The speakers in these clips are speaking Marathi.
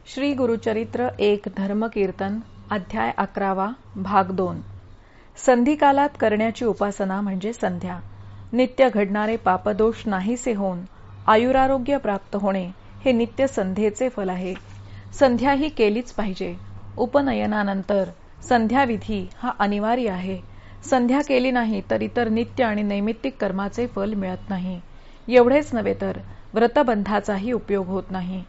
श्री गुरुचरित्र एक धर्मकीर्तन अध्याय 11 भाग 2. संधिकालात करण्याची उपासना म्हणजे संध्या. नित्य घडणारे पापदोष नाहीसे होऊन आयुरारोग्य प्राप्त होणे हे नित्य संध्येचे फल आहे. संध्या ही केलीच पाहिजे. उपनयनानंतर संध्याविधी हा अनिवार्य आहे. संध्या केली नाही तर इतर नित्य आणि नैमित्तिक कर्माचे फल मिळत नाही. एवढेच नव्हे तर व्रतबंधाचाही उपयोग होत नाही.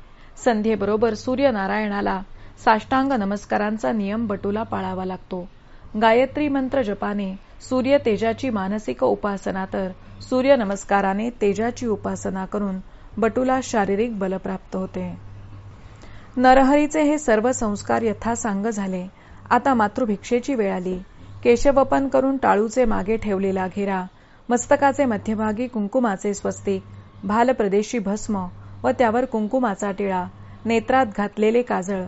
संध्येबरोबर सूर्यनारायणाला साष्टांग नमस्कारांचा नियम बटूला पाळावा लागतो. गायत्री मंत्र जपाने सूर्य तेजाची मानसिक उपासना तर सूर्य नमस्काराने तेजाची उपासना करून बटूला शारीरिक बल प्राप्त होते. नरहरीचे हे सर्व संस्कार यथासांग झाले. आता मातृभिक्षेची वेळ आली. केशवपन करून टाळूचे मागे ठेवलेला घेरा, मस्तकाचे मध्यभागी कुंकुमाचे स्वस्तिक, भालप्रदेशी भस्म व त्यावर कुंकुमाचा टिळा, नेत्रात घातलेले काजळ,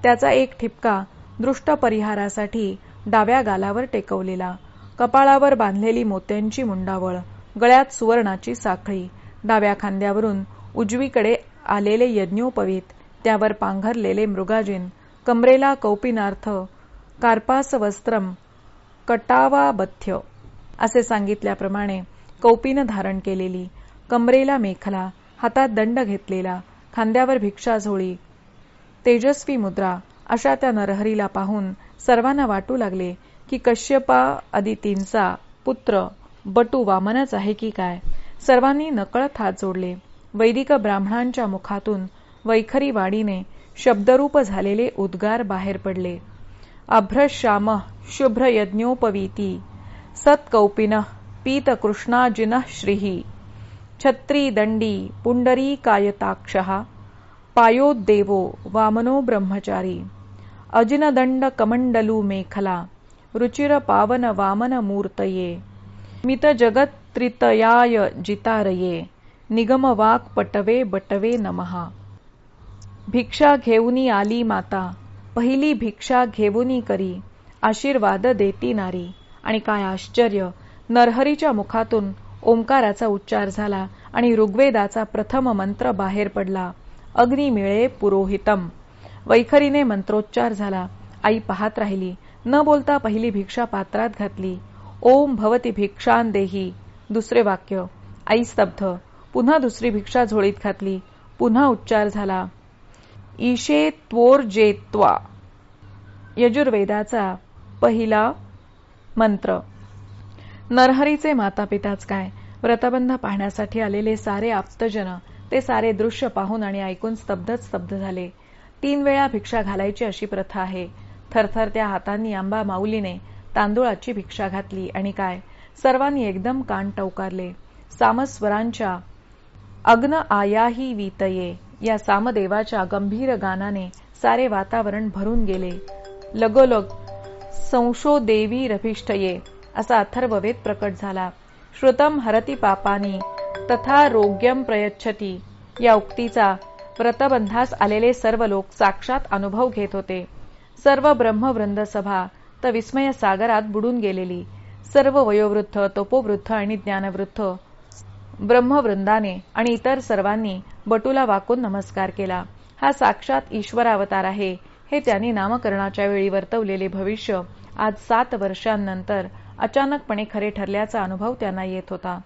त्याचा एक ठिपका दृष्टपरिहारासाठी डाव्या गालावर टेकवलेला, कपाळावर बांधलेली मोत्यांची मुंडावळ, गळ्यात सुवर्णाची साखळी, डाव्या खांद्यावरून उजवीकडे आलेले यज्ञोपवीत, त्यावर पांघरलेले मृगाजिन, कमरेला कौपिनार्थ कार्पास वस्त्रम कटावाबथ्य असे सांगितल्याप्रमाणे कौपिन धारण केलेली, कमरेला मेखला, हातात दंड घेतलेला, खांद्यावर भिक्षा झोळी, तेजस्वी मुद्रा अशा त्या नरहरीला पाहून सर्वांना वाटू लागले की कश्यपा अदितींचा पुत्र बटू वामनच आहे की काय. सर्वांनी नकळत हात जोडले. वैदिक ब्राह्मणांच्या मुखातून वैखरी वाणीने शब्दरूप झालेले उद्गार बाहेर पडले. अभ्रश्याम शुभ्र यज्ञोपवीती सत्कौपिन पीत कृष्णाजिन श्रीः छत्री दंडी पुंडरीकायताक्षः पायोद्देवो वामनो ब्रह्मचारी अजिनदंड कमंडलू मेखला रुचिर पावन वामन मूर्तये मित जगत त्रितयाय जितारये निगम वाक पटवे बटवे नमः. भिक्षा घेऊनी आली माता, पहिली भिक्षा घेऊनी करी, आशीर्वाद देती नारी. आणि काय आश्चर्य, नरहरीच्या मुखातून ओंकाराचा उच्चार झाला आणि ऋग्वेदाचा प्रथम मंत्र बाहेर पडला. अग्नी मिळे पुरोहितम. वैखरीने मंत्रोच्चार झाला. आई पाहत राहिली. न बोलता पहिली भिक्षा पात्रात घातली. ओम भवती भिक्षां देही. दुसरे वाक्य. आई स्तब्ध. पुन्हा दुसरी भिक्षा झोळीत घातली. पुन्हा उच्चार झाला. ईशे त्वोर्जेत्वा. यजुर्वेदाचा पहिला मंत्र. नरहरीचे मातापिताच काय, व्रतबंध पाहण्यासाठी आलेले सारे आप्तजन ते सारे दृश्य पाहून आणि ऐकून स्तब्ध झाले. 3 वेळा भिक्षा घालायची अशी प्रथा आहे. थरथरत्या हातांनी आंबा माऊलीने तांदूळाची भिक्षा घातली आणि काय, सर्वांनी एकदम कान टवकारले. सामस्वरांच्या अग्न आयाही वीतये या सामदेवाच्या गंभीर गानाने सारे वातावरण भरून गेले. लगोलग संशोदेवी रभिष्ठये असा अथर्ववेद प्रकट झाला. श्रुतम हरति पापानी तथा रोग्यम प्रयच्छती या उक्तीचा व्रतबंधास आलेले सर्व लोक साक्षात अनुभव घेत होते. सर्व ब्रह्मवृंद सभा तर विस्मय सागरात बुडून गेलेली. सर्व वयोवृद्ध, तपोवृद्ध आणि ज्ञानवृद्ध ब्रह्मवृंदाने आणि इतर सर्वांनी बटूला वाकून नमस्कार केला. हा साक्षात ईश्वरावतार आहे हे त्यांनी नामकरणाच्या वेळी वर्तवलेले भविष्य आज 7 वर्षांनंतर अचानकपणे खरे ठरल्याचा अनुभव त्यांना येत होता.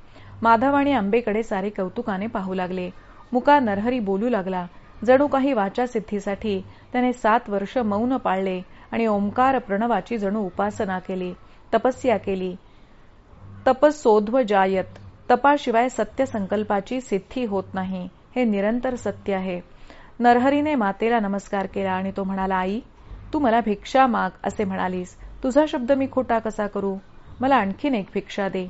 माधव आणि अंबेकडे सारे कौतुकाने पाहू लागले. मुका नरहरी बोलू लागला. जणू काही वाचासिद्धीसाठी त्याने 7 वर्ष मौन पाळले आणि ओंकार प्रणवाची जणू उपासना केली, तपस्या केली. तपसोध्वजायत. तपाशिवाय सत्य संकल्पाची सिद्धी होत नाही हे निरंतर सत्य आहे. नरहरीने मातेला नमस्कार केला आणि तो म्हणाला, आई, तू मला भिक्षा माग असे म्हणालीस. तुझा शब्द मी खोटा कसा करू? मला आणखीन एक भिक्षा दे.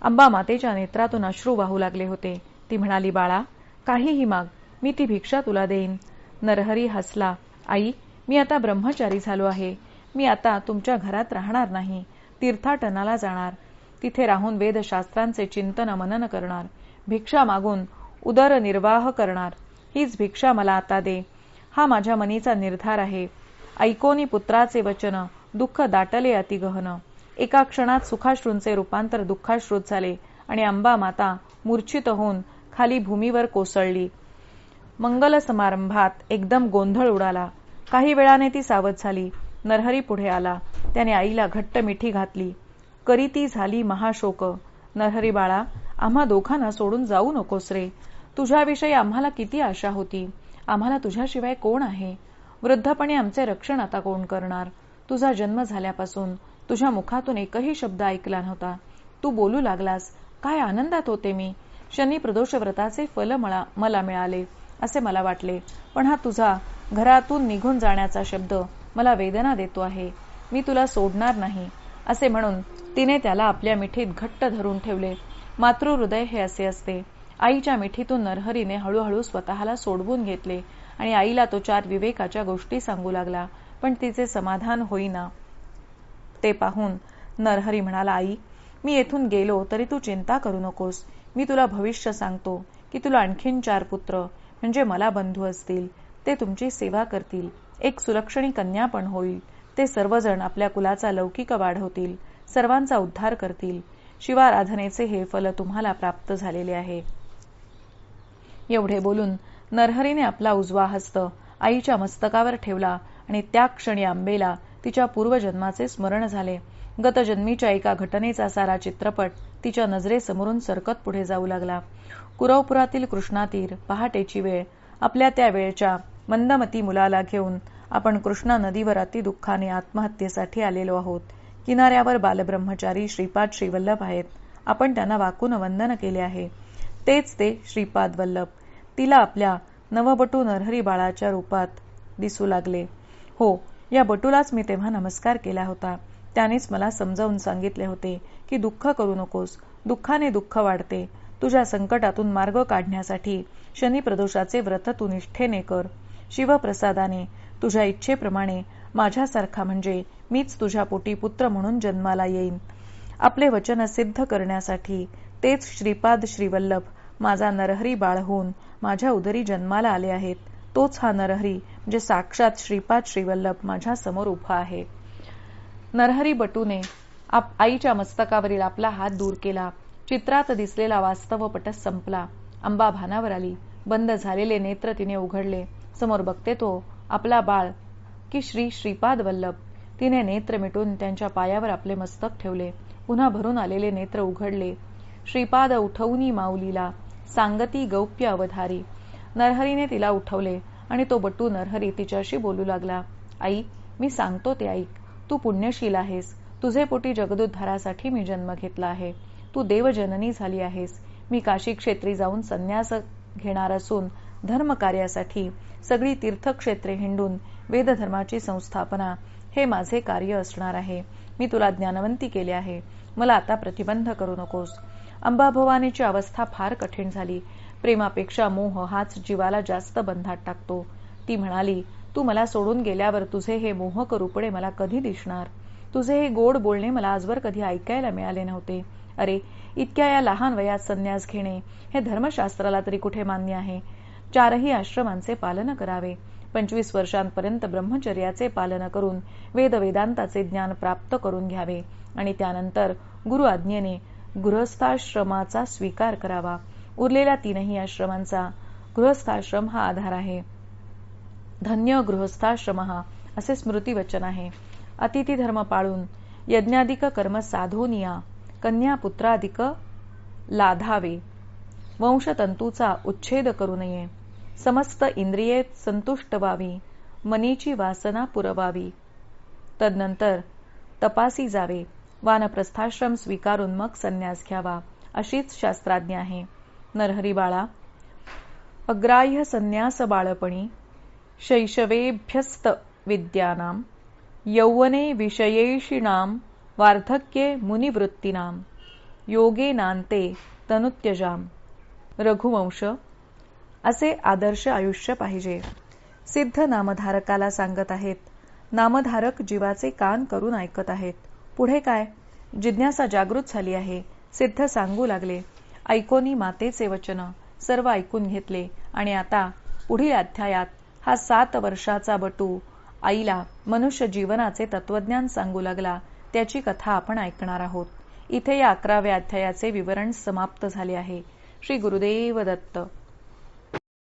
अंबा मातेच्या नेत्रातून अश्रू वाहू लागले होते. ती म्हणाली, बाळा, काहीही माग, मी ती भिक्षा तुला देईन. नरहरी हसला. आई, मी आता ब्रह्मचारी झालो आहे. मी आता तुमच्या घरात राहणार नाही. तीर्थाटनाला जाणार. तिथे राहून वेदशास्त्रांचे चिंतन मनन करणार. भिक्षा मागून उदरनिर्वाह करणार. हीच भिक्षा मला आता दे. हा माझ्या मनीचा निर्धार आहे. ऐकोनी पुत्राचे वचन दुःख दाटले अतिगहन. एका क्षणात सुखाश्रूंचे रूपांतर दुःखाश्रूत झाले आणि अंबा माता मूर्छित होऊन खाली भूमीवर कोसळली. मंगल समारंभात एकदम गोंधळ उडाला. काही वेळाने ती सावध झाली. नरहरी पुढे आला. त्याने आईला घट्ट मिठी घातली. करीती झाली महाशोक. नरहरी बाळा, आम्हा दोघांना सोडून जाऊ नकोस रे. तुझ्याविषयी आम्हाला किती आशा होती. आम्हाला तुझ्याशिवाय कोण आहे. वृद्धपणे आमचे रक्षण आता कोण करणार. तुझा जन्म झाल्यापासून तुझ्या मुखातून एकही शब्द ऐकला नव्हता. तू बोलू लागलास. काय आनंदात होते मी. शनी प्रदोष व्रताचे फल मला मिळाले असे मला वाटले. पण हा तुझा घरातून निघून जाण्याचा शब्द मला वेदना देतो आहे. मी तुला सोडणार नाही असे म्हणून तिने त्याला आपल्या मिठीत घट्ट धरून ठेवले. मातृहृदय हे असे असते. आईच्या मिठीतून नरहरीने हळूहळू स्वतःला सोडवून घेतले आणि आईला तो 4 विवेकाच्या गोष्टी सांगू लागला. पण तिचे समाधान होईना. ते पाहून नरहरी म्हणाला, आई, मी येथून गेलो तरी तू चिंता करू नकोस. मी तुला भविष्य सांगतो की तुला आणखीन 4 पुत्र म्हणजे मला बंधू असतील. ते तुमची सेवा करतील. एक सुलक्षणी कन्या पण होईल. ते सर्वजण आपल्या कुलाचा लौकिक वाढवतील. सर्वांचा उद्धार करतील. शिवाराधनेचे हे फल तुम्हाला प्राप्त झालेले आहे. एवढे बोलून नरहरीने आपला उजवा हस्त आईच्या मस्तकावर ठेवला आणि त्या क्षणी आंबेला तिच्या पूर्वजन्माचे स्मरण झाले. गतजन्मीच्या एका घटनेचा सारा चित्रपट तिच्या नजरेसमोरून सरकत पुढे जाऊ लागला. कुरवपुरातील कृष्णातीर, पहाटेची वेळ. आपल्या त्या वेळच्या मंदमती मुलाला घेऊन आपण कृष्णा नदीवर अतिदुःखाने आत्महत्येसाठी आलेलो आहोत. किनाऱ्यावर बालब्रह्मचारी श्रीपाद श्रीवल्लभ आहेत. आपण त्यांना वाकून वंदन केले आहे. तेच ते श्रीपाद वल्लभ तिला आपल्या नवबटू नरहरी बाळाच्या रूपात दिसू लागले. हो, या बटूलाच मी तेव्हा नमस्कार केला होता. त्यानेच मला समजावून सांगितले होते की दुःख करू नकोस. दुःखाने दुःख वाढते. तुझ्या संकटातून मार्ग काढण्यासाठी शनिप्रदोषाचे व्रत तू निष्ठेने कर. शिवप्रसादाने तुझ्या इच्छेप्रमाणे माझ्यासारखा म्हणजे मीच तुझ्या पोटी पुत्र म्हणून जन्माला येईन. आपले वचन सिद्ध करण्यासाठी तेच श्रीपाद श्रीवल्लभ माझा नरहरी बाळ होऊन माझ्या उदरी जन्माला आले आहेत. तोच हा नरहरी म्हणजे साक्षात श्रीपाद श्रीवल्लभ माझ्या समोर उभा आहे. नरहरी बटूने आईच्या मस्तकावरील आपला हात दूर केला. चित्रात दिसलेला वास्तवपट संपला. अंबा भानावर आली. बंद झालेले नेत्र तिने उघडले. समोर बघते तो आपला बाळ की श्रीपाद वल्लभ. तिने नेत्र मिटून त्यांच्या पायावर आपले मस्तक ठेवले. पुन्हा भरून आलेले नेत्र उघडले. श्रीपाद उठवूनी माऊलीला सांगती गौप्य अवधारी. नरहरीने तिला उठवले आणि तो बटू नरहरी तिच्याशी बोलू लागला. आई, मी सांगतो ते ऐक. तू पुण्यशील आहेस. तुझे पोटी जगदोद्धारासाठी मी जन्म घेतला आहे. तू देवजननी झाली आहेस. मी काशी क्षेत्री जाऊन संन्यास घेणार असून धर्मकार्यासाठी सगळी तीर्थक्षेत्रे हिंडून वेदधर्माची संस्थापना हे माझे कार्य असणार आहे. मी तुला ज्ञानवंती केले आहे. मला आता प्रतिबंध करू नकोस. अंबाभवानीची अवस्था फार कठीण झाली. प्रेमापेक्षा मोह हाच जीवाला जास्त बंधात टाकतो. ती म्हणाली, तू मला सोडून गेल्यावर तुझे हे मोहक रूपडे मला कधी दिसणार. तुझे हे गोड बोलणे मला आजवर कधी ऐकायला मिळाले नव्हते. अरे, इतक्या या लहान वयात संन्यास घेणे हे धर्मशास्त्राला तरी कुठे मान्य आहे. 4ही आश्रमांचे पालन करावे. 25 वर्षांपर्यंत ब्रह्मचर्याचे पालन करून वेदांताचे ज्ञान प्राप्त करून घ्यावे आणि त्यानंतर गुरु आज्ञेने गृहस्थाश्रमाचा स्वीकार करावा. उरलेल्या 3ही आश्रमांचा गृहस्थाश्रम हा आधार आहे. धन्य गृहस्थाश्रम असे स्मृतिवचन आहे. अतिथी धर्म पाळून यज्ञाधिक कर्म साधोनिया कन्या पुत्राधिक लाधावे. वंशतंतूचा उच्छेद करू नये. समस्त इंद्रिये संतुष्ट व्हावी. मनीची वासना पुरवावी. तदनंतर तपासी जावे. वानप्रस्थाश्रम स्वीकारून मग संन्यास घ्यावा. अशीच शास्त्राज्ञा आहे. नरहरी बाळा, अग्राह्य संन्यास बाळपणी शैशवेभ्यस्त विद्यानां यौवने विषयेषिणां वार्धक्ये मुनिवृत्तीनां योगेनान्ते तनुत्यजाम. रघुवंश. असे आदर्श आयुष्य पाहिजे. सिद्ध नामधारकाला सांगत आहेत. नामधारक जीवाचे कान करून ऐकत आहेत. पुढे काय? जिज्ञासा जागृत झाली आहे. सिद्ध सांगू लागले. ऐकोनी मातेचे वचन सर्व ऐकून घेतले आणि आता पुढील अध्यायात हा 7 वर्षाचा बटू आईला मनुष्य जीवनाचे तत्वज्ञान सांगू लागला. त्याची कथा आपण ऐकणार आहोत. इथे या 11व्या अध्यायाचे विवरण समाप्त झाले आहे. श्री गुरुदेव दत्त.